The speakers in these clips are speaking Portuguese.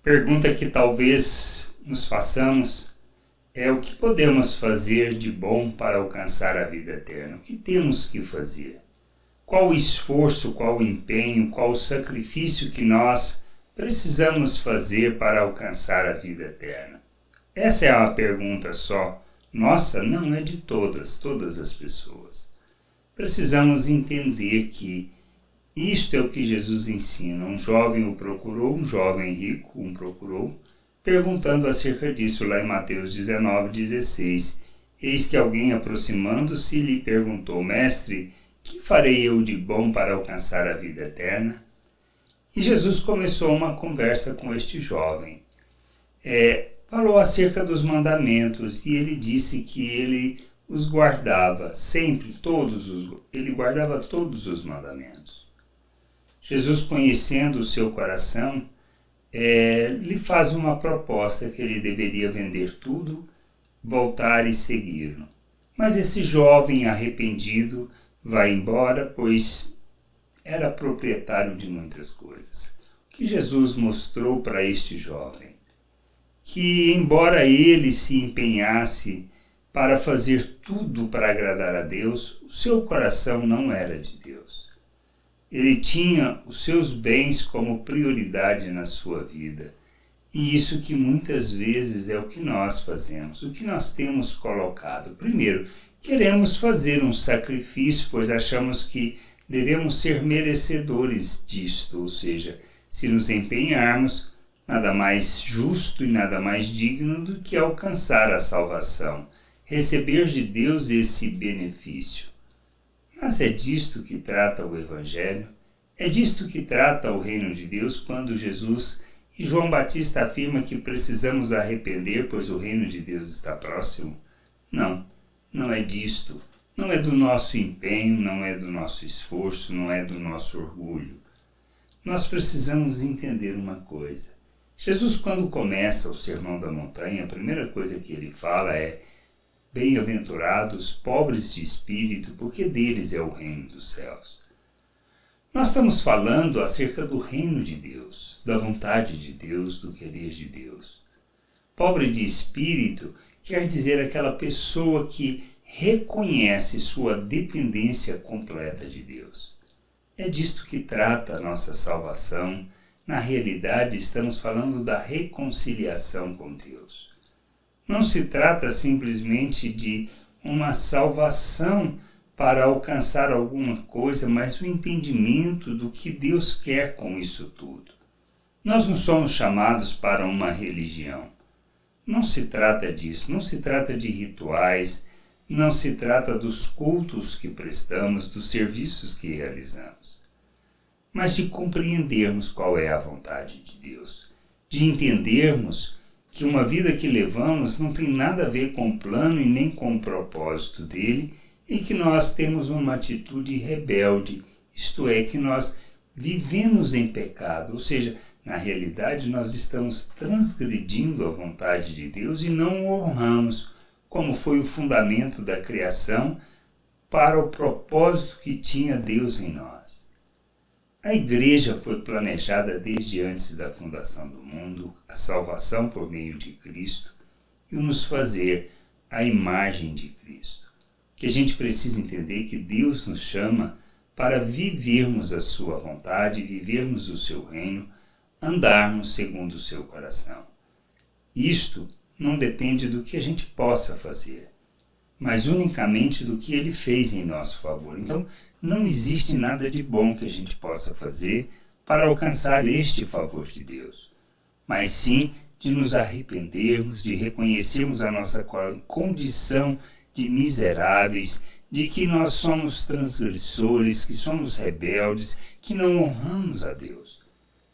Pergunta que talvez nos façamos é: o que podemos fazer de bom para alcançar a vida eterna? O que temos que fazer? Qual o esforço, qual o empenho, qual o sacrifício que nós precisamos fazer para alcançar a vida eterna? Essa é uma pergunta só nossa? Não, é de todas as pessoas. Precisamos entender que isto é o que Jesus ensina. Um jovem o procurou, um jovem rico o procurou, perguntando acerca disso lá em Mateus 19:16. Eis que alguém, aproximando-se, lhe perguntou: Mestre, que farei eu de bom para alcançar a vida eterna? E Jesus começou uma conversa com este jovem. Falou acerca dos mandamentos e ele disse que ele os guardava sempre, ele guardava todos os mandamentos. Jesus, conhecendo o seu coração, lhe faz uma proposta que ele deveria vender tudo, voltar e segui-lo. Mas esse jovem arrependido vai embora, pois era proprietário de muitas coisas. O que Jesus mostrou para este jovem? Que embora ele se empenhasse para fazer tudo para agradar a Deus, o seu coração não era de Deus. Ele tinha os seus bens como prioridade na sua vida. E isso que muitas vezes é o que nós fazemos, o que nós temos colocado. Primeiro, queremos fazer um sacrifício, pois achamos que devemos ser merecedores disto, ou seja, se nos empenharmos, nada mais justo e nada mais digno do que alcançar a salvação, receber de Deus esse benefício. Mas é disto que trata o Evangelho, é disto que trata o Reino de Deus quando Jesus e João Batista afirma que precisamos arrepender, pois o Reino de Deus está próximo. Não é disto, não é do nosso empenho, não é do nosso esforço, não é do nosso orgulho. Nós precisamos entender uma coisa. Jesus, quando começa o Sermão da Montanha, a primeira coisa que ele fala é: bem-aventurados pobres de espírito, porque deles é o reino dos céus. Nós estamos falando acerca do reino de Deus, da vontade de Deus, do querer de Deus. Pobre de espírito quer dizer aquela pessoa que reconhece sua dependência completa de Deus. É disto que trata a nossa salvação. Na realidade, estamos falando da reconciliação com Deus. Não se trata simplesmente de uma salvação para alcançar alguma coisa, mas o entendimento do que Deus quer com isso tudo. Nós não somos chamados para uma religião. Não se trata disso, não se trata de rituais, não se trata dos cultos que prestamos, dos serviços que realizamos, mas de compreendermos qual é a vontade de Deus, de entendermos que uma vida que levamos não tem nada a ver com o plano e nem com o propósito dele, e que nós temos uma atitude rebelde, isto é, que nós vivemos em pecado, ou seja, na realidade nós estamos transgredindo a vontade de Deus e não o honramos, como foi o fundamento da criação para o propósito que tinha Deus em nós. A igreja foi planejada desde antes da fundação do mundo, a salvação por meio de Cristo e o nos fazer a imagem de Cristo. Que a gente precisa entender que Deus nos chama para vivermos a sua vontade, vivermos o seu reino, andarmos segundo o seu coração. Isto não depende do que a gente possa fazer, mas unicamente do que ele fez em nosso favor. Então, não existe nada de bom que a gente possa fazer para alcançar este favor de Deus, mas sim de nos arrependermos, de reconhecermos a nossa condição de miseráveis, de que nós somos transgressores, que somos rebeldes, que não honramos a Deus.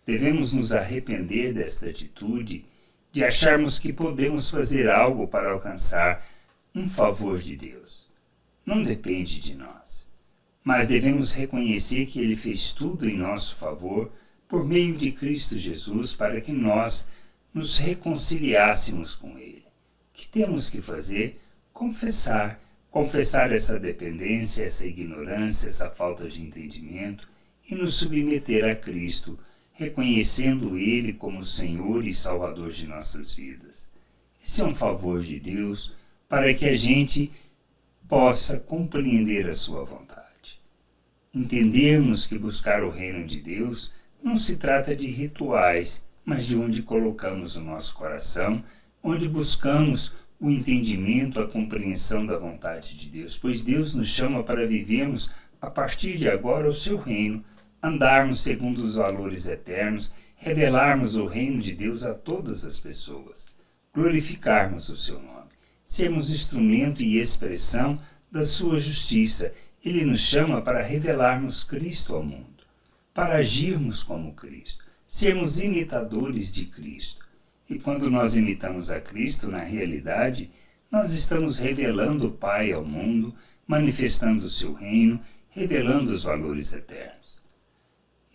Devemos nos arrepender desta atitude, de acharmos que podemos fazer algo para alcançar um favor de Deus. Não depende de nós, mas devemos reconhecer que Ele fez tudo em nosso favor por meio de Cristo Jesus para que nós nos reconciliássemos com Ele. O que temos que fazer? Confessar essa dependência, essa ignorância, essa falta de entendimento e nos submeter a Cristo, reconhecendo Ele como Senhor e Salvador de nossas vidas. Esse é um favor de Deus para que a gente possa compreender a sua vontade. Entendermos que buscar o reino de Deus não se trata de rituais, mas de onde colocamos o nosso coração, onde buscamos o entendimento, a compreensão da vontade de Deus, pois Deus nos chama para vivermos a partir de agora o seu reino, andarmos segundo os valores eternos, revelarmos o reino de Deus a todas as pessoas, glorificarmos o seu nome, sermos instrumento e expressão da sua justiça. Ele nos chama para revelarmos Cristo ao mundo, para agirmos como Cristo, sermos imitadores de Cristo. E quando nós imitamos a Cristo, na realidade, nós estamos revelando o Pai ao mundo, manifestando o seu reino, revelando os valores eternos.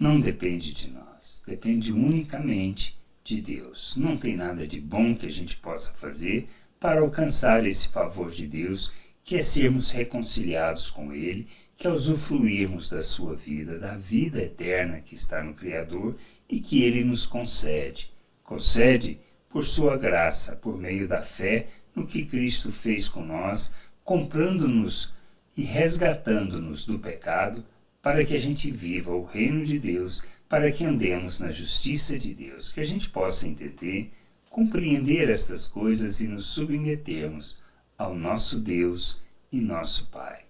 Não depende de nós, depende unicamente de Deus. Não tem nada de bom que a gente possa fazer para alcançar esse favor de Deus, que é sermos reconciliados com Ele, que é usufruirmos da sua vida, da vida eterna que está no Criador e que Ele nos concede. Concede por sua graça, por meio da fé no que Cristo fez com nós, comprando-nos e resgatando-nos do pecado, para que a gente viva o reino de Deus, para que andemos na justiça de Deus, que a gente possa entender, compreender estas coisas e nos submetermos ao nosso Deus e nosso Pai.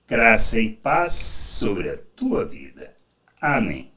Graça e paz sobre a tua vida. Amém.